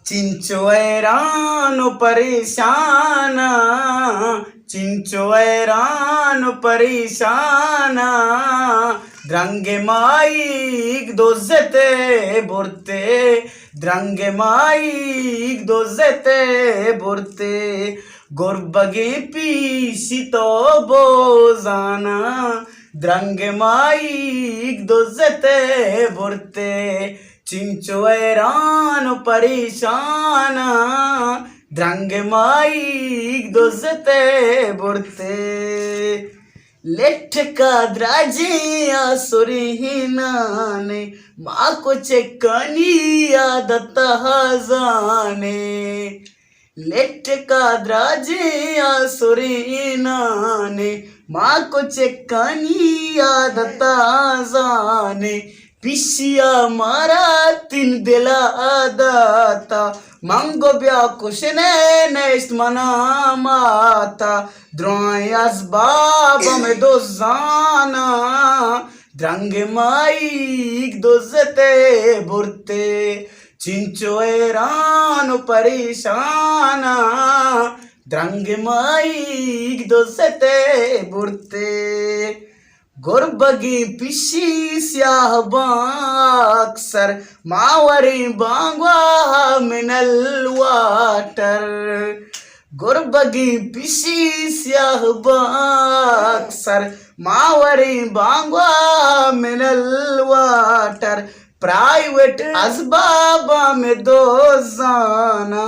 चिंचो हैरान परेशान, चिंचो हैरान परेशान, द्रंगे माइक दोजते बुरते, द्रंगे माइक दोजते बुरते, गुरबगे पीसी तो बोजाना, द्रंगे माइक दोजते बुरते, चिंचो हैरान परेशान, द्रंगे माइक दोजते बुरते, लेठका द्राजिया सुरिहिनाने, माँ को चेकनी आदत हजाने, लेठका द्राजिया सुरिहिनाने, माँ को चेकनी आदत हजाने, पिशिया मारा तीन दिला दाता, मंगो ब्या कुशने नेस्ट मना माता, द्रोयास बाबा में दो जाना, द्रंगे माइक दोजते बुरते, चिंचो हैरान परेशान, द्रंगे माइक दोजते बुरते, गुरबगी पिशी स्याह बाक्सर, मावरी बांगवा मिनल वाटर, गुरबगी पिशी स्याह बाक्सर, मावरी बांगवा मिनल वाटर, प्राइवेट असबाबा में दो जाना,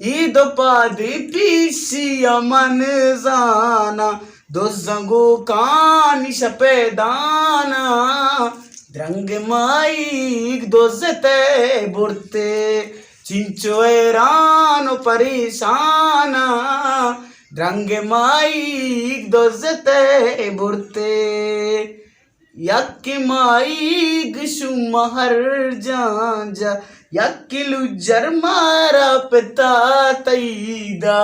ईद पादी पिशी अमन जाना, दो जंगो कानी शपेदाना, द्रंगे माइक दोजते बुरते, चिंचो हैरान परेशान, द्रंगे माइक दोजते बुरते, यक्की माइक शुमहर जांजा, यक्किलु जरमारा पिता तईदा,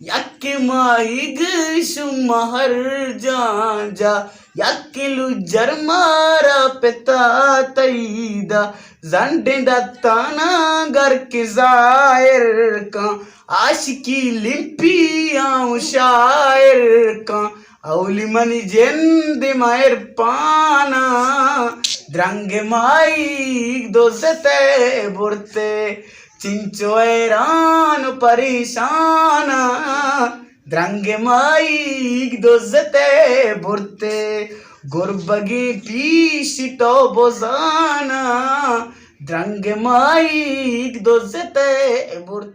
यक्की माइक शुमहर जांजा, यक्किलु जरमारा पिता तईदा, जंडिंदा ताना घर के जायर का, आशिकी लिम्पी आऊं शायर का, औली मनी जेंदे मायर पाना, द्रंगे माइक दोजते बुरते, चिंचो हैरान परेशान, द्रंगे माइक दोजते बुरते, गुरबगी पीशी तो बोजाना, द्रंगे माइक दोजते बुरते।